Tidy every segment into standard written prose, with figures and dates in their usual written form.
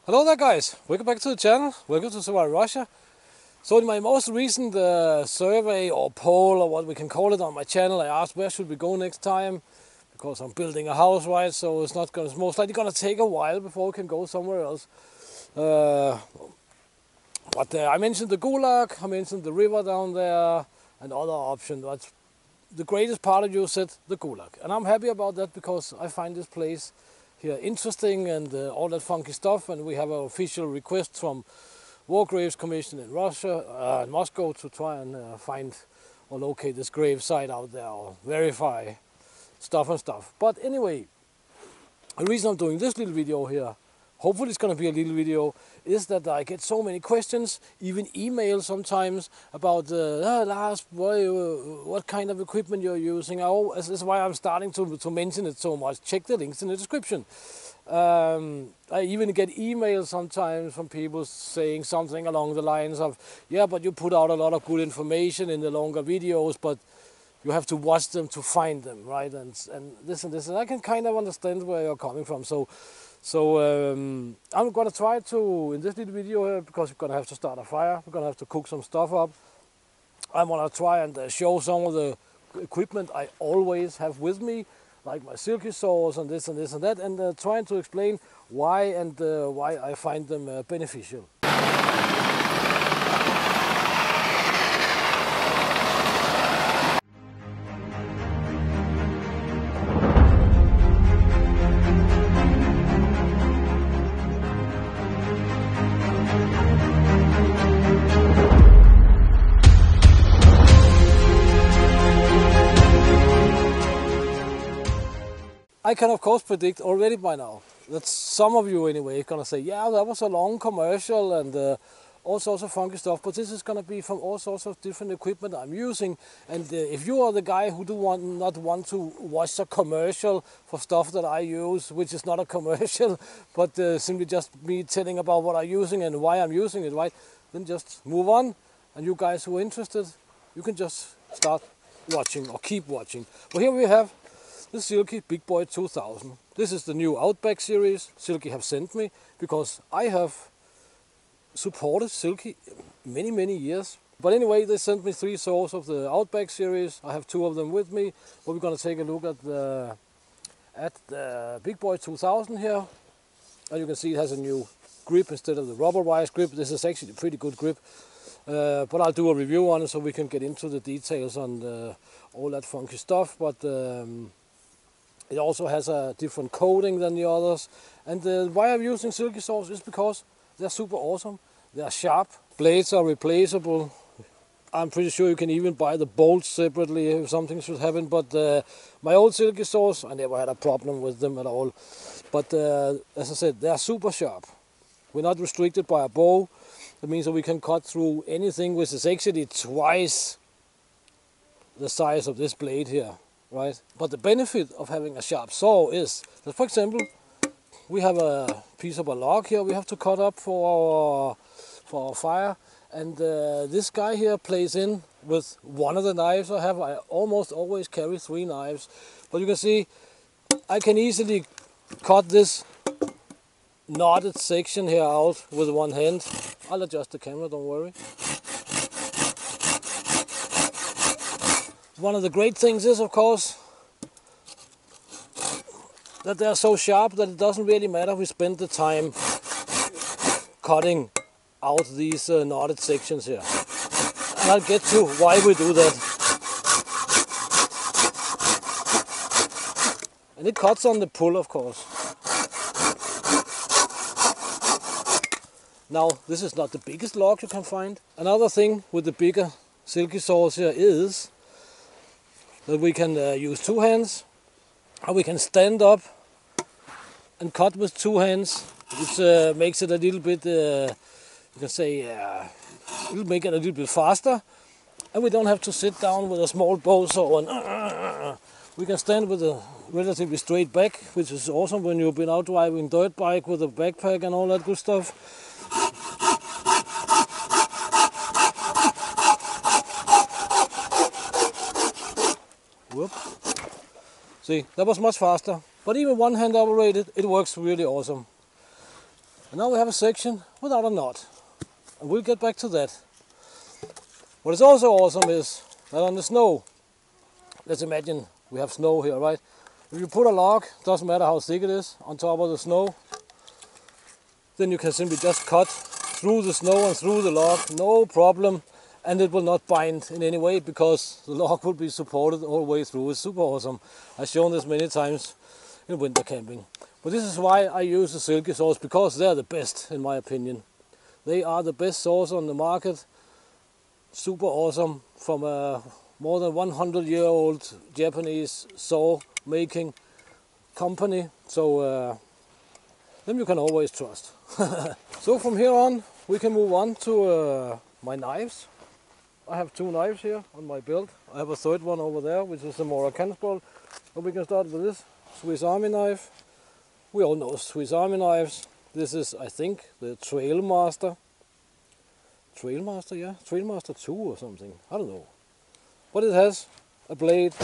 Hello there guys, welcome back to the channel, welcome to Savotta Russia. So in my most recent survey or poll or what we can call it on my channel, I asked where should we go next time, because I'm building a house, right, so it's most likely going to take a while before we can go somewhere else. I mentioned the Gulag, I mentioned the river down there and other options, but the greatest part of you said the Gulag, and I'm happy about that because I find this place here interesting and all that funky stuff, and we have an official request from War Graves Commission in Russia, in Moscow, to try and find or locate this grave site out there or verify stuff. But anyway, the reason I'm doing this little video here, hopefully it's going to be a little video, is that I get so many questions, even emails sometimes, about Lars, what kind of equipment you're using. This is why I'm starting to mention it so much. Check the links in the description. I even get emails sometimes from people saying something along the lines of, yeah, but you put out a lot of good information in the longer videos, but you have to watch them to find them, right? And this and this, and I can kind of understand where you're coming from. So I'm going to try to, in this little video here, because we're going to have to start a fire, we're going to have to cook some stuff up. I'm going to try and show some of the equipment I always have with me, like my Silky saws and this and that, and trying to explain why and why I find them beneficial. I can of course predict already by now that some of you anyway are going to say, yeah, that was a long commercial and all sorts of funky stuff, but this is going to be from all sorts of different equipment I'm using. And if you are the guy who not want to watch a commercial for stuff that I use, which is not a commercial, but simply just me telling about what I'm using and why I'm using it, right, then just move on. And you guys who are interested, you can just start watching or keep watching. Well, here we have the Silky Big Boy 2000. This is the new Outback series Silky have sent me, because I have supported Silky many years. But anyway, they sent me 3 saws of the Outback series. I have 2 of them with me, but we're going to take a look at the Big Boy 2000 here. And you can see it has a new grip instead of the rubber wise grip. This is actually a pretty good grip. But I'll do a review on it so we can get into the details on all that funky stuff. But it also has a different coating than the others. And why I'm using Silky saws is because they're super awesome. They're sharp. Blades are replaceable. I'm pretty sure you can even buy the bolts separately if something should happen. But my old Silky saws, I never had a problem with them at all. But as I said, they're super sharp. We're not restricted by a bow. That means that we can cut through anything, which is actually twice the size of this blade here. Right, but the benefit of having a sharp saw is that, for example, we have a piece of a log here we have to cut up for our fire, and this guy here plays in with one of the knives I have. I almost always carry 3 knives, but you can see I can easily cut this knotted section here out with one hand. I'll adjust the camera, don't worry. One of the great things is, of course, that they're so sharp that it doesn't really matter if we spend the time cutting out these knotted sections here. And I'll get to why we do that. And it cuts on the pull, of course. Now, this is not the biggest log you can find. Another thing with the bigger Silky saws here is that we can use 2 hands, or we can stand up and cut with 2 hands, which makes it a little bit, you can say, it'll make it a little bit faster, and we don't have to sit down with a small bow saw and we can stand with a relatively straight back, which is awesome when you've been out driving dirt bike with a backpack and all that good stuff. Whoop. See, that was much faster. But even one hand operated, it works really awesome. And now we have a section without a knot, and we'll get back to that. What is also awesome is that on the snow, let's imagine we have snow here, right? If you put a log, doesn't matter how thick it is, on top of the snow, then you can simply just cut through the snow and through the log, no problem, and it will not bind in any way because the log will be supported all the way through. It's super awesome. I've shown this many times in winter camping. But this is why I use the Silky saws, because they're the best in my opinion. They are the best saws on the market. Super awesome, from a more than 100-year-old Japanese saw making company. So them you can always trust. So from here on we can move on to my knives. I have 2 knives here on my belt. I have a third one over there, which is a more Accel. But we can start with this Swiss Army knife. We all know Swiss Army knives. This is, I think, the Trailmaster. Trailmaster, yeah, Trailmaster 2 or something. I don't know. But it has a blade,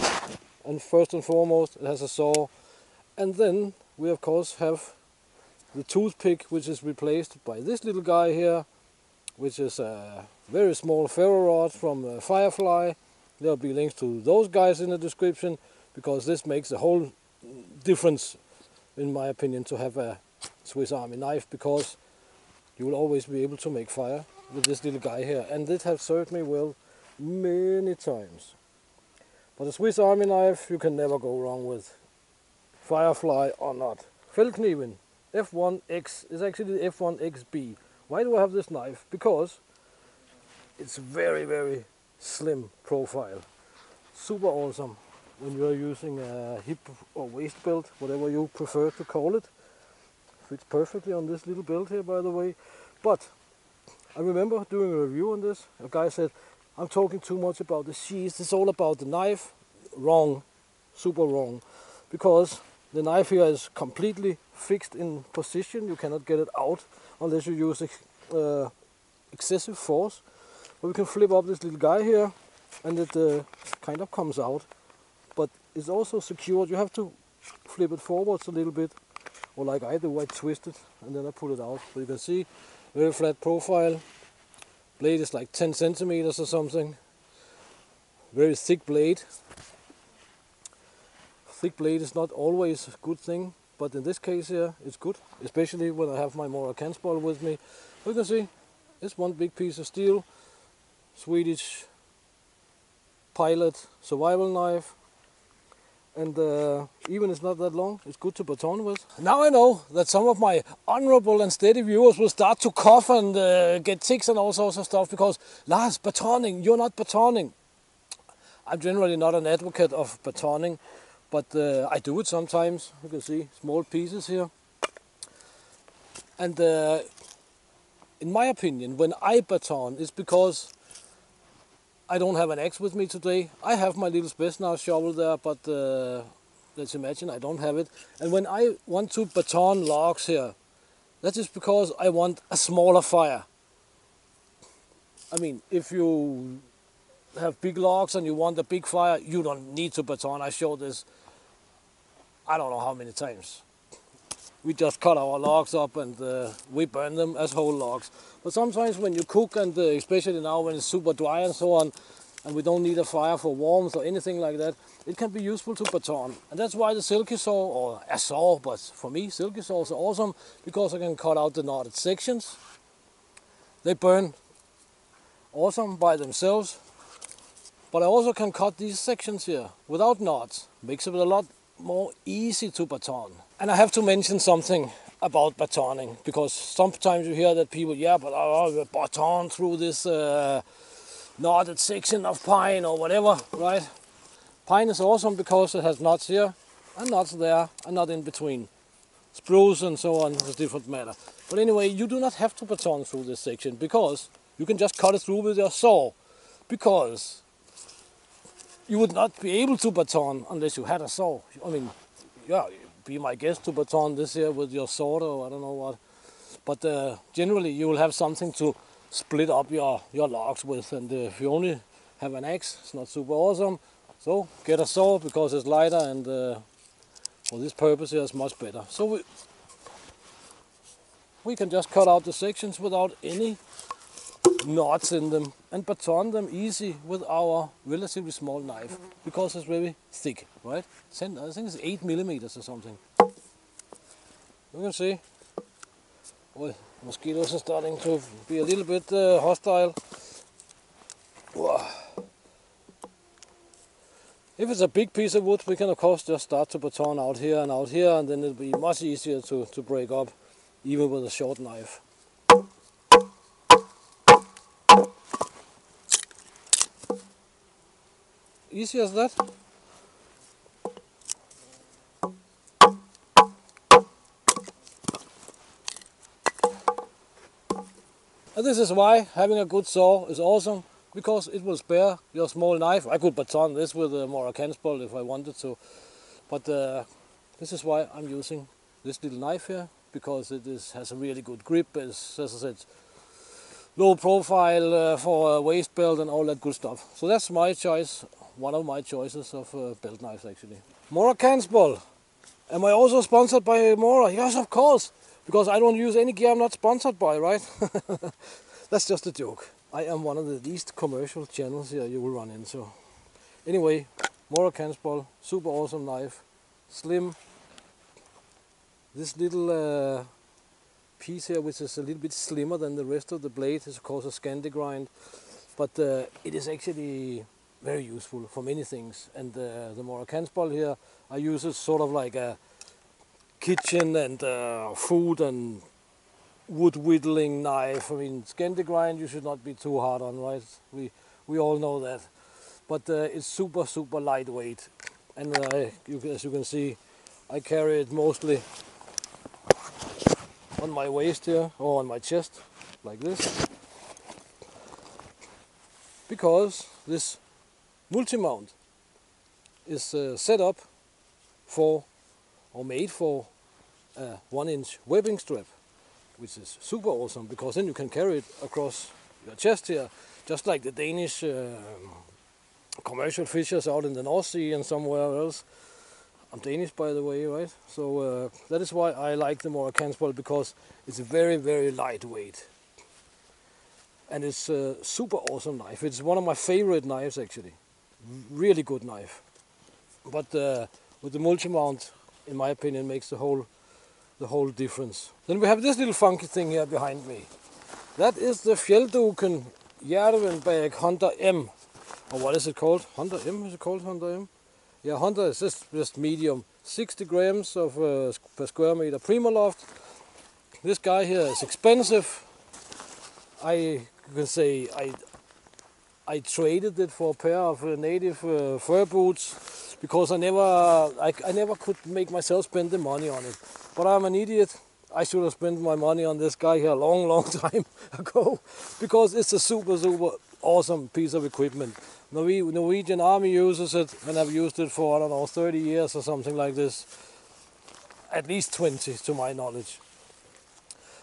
and first and foremost, it has a saw. And then we of course have the toothpick, which is replaced by this little guy here, which is a very small ferro rod from Firefly. There'll be links to those guys in the description, because this makes a whole difference, in my opinion, to have a Swiss Army knife, because you will always be able to make fire with this little guy here, and this has served me well many times. But a Swiss Army knife you can never go wrong with, Firefly or not. Feldkniven F1X is actually the F1XB. Why do I have this knife? Because it's very, very slim profile. Super awesome when you are using a hip or waist belt, whatever you prefer to call it. Fits perfectly on this little belt here, by the way. But I remember doing a review on this. A guy said, I'm talking too much about the sheath, it's all about the knife. Wrong, super wrong. Because the knife here is completely fixed in position. You cannot get it out unless you use excessive force. But we can flip up this little guy here, and it kind of comes out. But it's also secured. You have to flip it forwards a little bit, or like I do, I twist it and then I pull it out. So you can see, very flat profile. Blade is like 10 centimeters or something. Very thick blade. Thick blade is not always a good thing, but in this case here it's good, especially when I have my more Accel with me. You can see it's one big piece of steel, Swedish pilot survival knife, and even it's not that long, it's good to baton with. Now I know that some of my honorable and steady viewers will start to cough and get tics and all sorts of stuff, because Lars, batoning, you're not batoning. I'm generally not an advocate of batoning, but I do it sometimes. You can see small pieces here. And in my opinion, when I baton, it's because I don't have an axe with me today. I have my little Spetsnaz shovel there, but let's imagine I don't have it. And when I want to baton logs here, that is because I want a smaller fire. I mean, if you have big logs and you want a big fire, you don't need to baton. I showed this I don't know how many times. We just cut our logs up and we burn them as whole logs. But sometimes when you cook, and especially now when it's super dry and so on, and we don't need a fire for warmth or anything like that, it can be useful to baton. And that's why the Silky saw, or a saw, but for me Silky saws are awesome, because I can cut out the knotted sections. They burn awesome by themselves. But I also can cut these sections here without knots. Makes it a lot more easy to baton. And I have to mention something about batoning, because sometimes you hear that people, yeah, but I baton through this knotted section of pine or whatever, right? Pine is awesome because it has knots here and knots there and not in between. Spruce and so on is a different matter. But anyway, you do not have to baton through this section, because you can just cut it through with your saw, because you would not be able to baton unless you had a saw. I mean, yeah, be my guest to baton this here with your sword or I don't know what. But generally you will have something to split up your logs with, and if you only have an axe, it's not super awesome. So get a saw, because it's lighter, and for this purpose here it's much better. So we can just cut out the sections without any knots in them and baton them easy with our relatively small knife because it's very thick, right? I think it's 8 millimeters or something. You can see. Oh, mosquitoes are starting to be a little bit hostile. Whoa. If it's a big piece of wood, we can of course just start to baton out here, and then it'll be much easier to break up, even with a short knife. Easy as that. And this is why having a good saw is awesome, because it will spare your small knife. I could baton this with a Moroccan bolt if I wanted to, but this is why I'm using this little knife here, because it has a really good grip, as I said, low profile for a waist belt and all that good stuff. So that's my choice, one of my choices of belt knives actually. Moroccan bolt. Am I also sponsored by Mora? Yes, of course, because I don't use any gear I'm not sponsored by, right? That's just a joke. I am one of the least commercial channels here you will run into. Anyway, Moroccan bolt, super awesome knife, slim. This little piece here, which is a little bit slimmer than the rest of the blade, is of course a Scandi grind, but it is actually very useful for many things. And the Moroccan bolt here, I use it sort of like a kitchen and food and wood whittling knife. I mean, Scandi grind you should not be too hard on, right? We all know that. But it's super lightweight, and as you can see, I carry it mostly on my waist here or on my chest like this, because this multi-mount is set up for or made for a 1-inch webbing strap, which is super awesome, because then you can carry it across your chest here, just like the Danish commercial fishers out in the North Sea and somewhere else. I'm Danish, by the way, right? So that is why I like the Moroccan bolt, because it's very lightweight, and it's a super awesome knife. It's one of my favorite knives actually, really good knife. But with the multi-mount, in my opinion, makes the whole difference. Then we have this little funky thing here behind me. That is the Fjeldduken Järvenbag Hunter M, or what is it called? Hunter M? Is it called Hunter M? Yeah, Hunter is just medium. 60 grams of per square meter Primaloft. This guy here is expensive. You can say I traded it for a pair of native fur boots, because I never could make myself spend the money on it. But I'm an idiot. I should have spent my money on this guy here a long time ago, because it's a super awesome piece of equipment. Norwegian Army uses it, and I've used it for, I don't know, 30 years or something like this. At least 20 to my knowledge.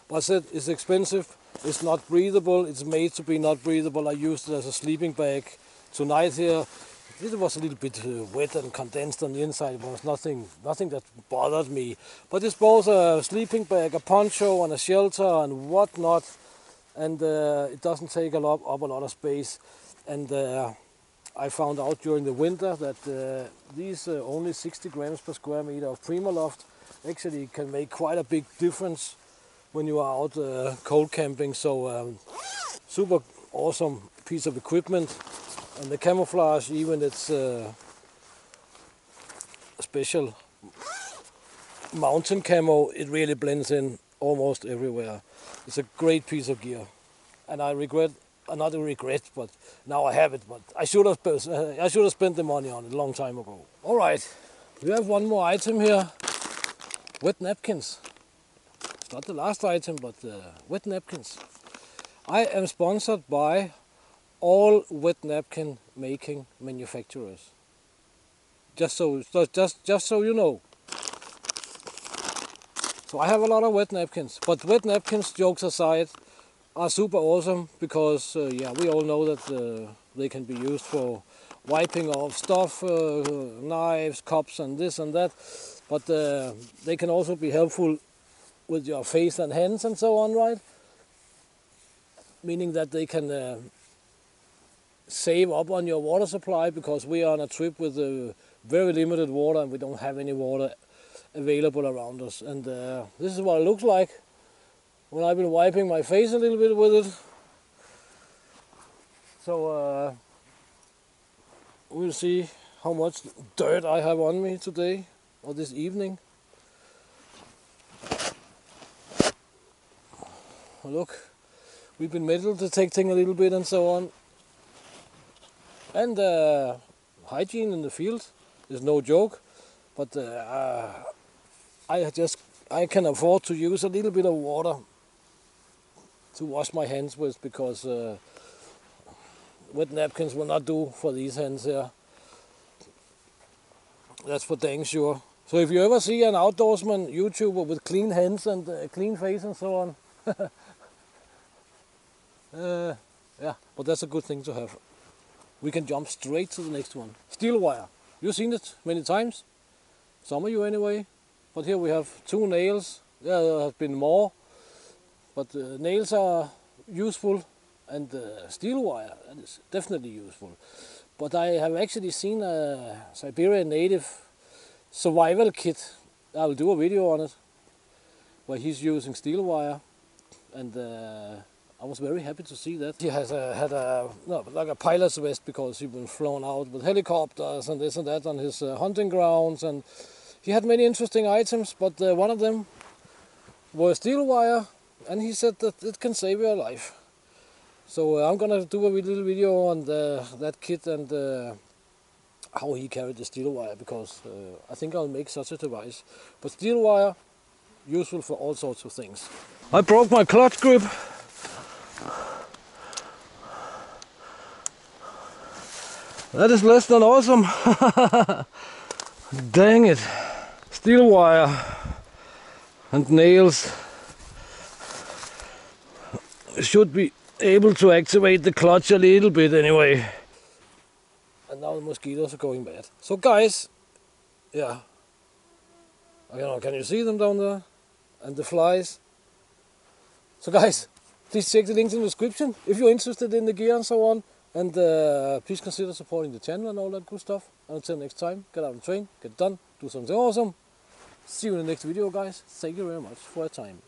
But I said it's expensive, it's not breathable, it's made to be not breathable. I used it as a sleeping bag tonight here. It was a little bit wet and condensed on the inside. It was nothing that bothered me. But it's both a sleeping bag, a poncho and a shelter and whatnot. And it doesn't take up a lot of space. And I found out during the winter that these only 60 grams per square meter of Primaloft actually can make quite a big difference when you are out cold camping. So super awesome piece of equipment. And the camouflage, even its special mountain camo, it really blends in almost everywhere. It's a great piece of gear, and I regret, not a regret, but now I have it. But I should have spent the money on it a long time ago. All right, we have one more item here: wet napkins. It's not the last item, but wet napkins. I am sponsored by all wet napkin making manufacturers. Just so you know. So I have a lot of wet napkins, but wet napkins, jokes aside, are super awesome, because yeah, we all know that they can be used for wiping off stuff, knives, cups and this and that, but they can also be helpful with your face and hands and so on, right? Meaning that they can save up on your water supply, because we are on a trip with very limited water and we don't have any water available around us. And this is what it looks like when I've been wiping my face a little bit with it. So we'll see how much dirt I have on me today or this evening. Look, we've been metal detecting a little bit and so on. And hygiene in the field is no joke, but I can afford to use a little bit of water to wash my hands with, because wet napkins will not do for these hands here. That's for dang sure. So if you ever see an outdoorsman YouTuber with clean hands and clean face and so on, yeah, but that's a good thing to have. We can jump straight to the next one. Steel wire. You've seen it many times. Some of you anyway. But here we have 2 nails. There have been more. But nails are useful, and steel wire is definitely useful. But I have actually seen a Siberian native survival kit. I'll do a video on it, where he's using steel wire. And I was very happy to see that. He has like a pilot's vest, because he's been flown out with helicopters and this and that on his hunting grounds, and he had many interesting items, but one of them was steel wire, and he said that it can save your life. So I'm gonna do a little video on that kit and how he carried the steel wire, because I think I'll make such a device. But steel wire, useful for all sorts of things. I broke my clutch grip. That is less than awesome. Dang it. Steel wire and nails should be able to activate the clutch a little bit anyway. And now the mosquitoes are going bad. So guys, yeah, can you see them down there? And the flies. So guys, please check the links in the description if you're interested in the gear and so on. And please consider supporting the channel and all that good stuff. And until next time, get out and train, get it done, do something awesome. See you in the next video, guys. Thank you very much for your time.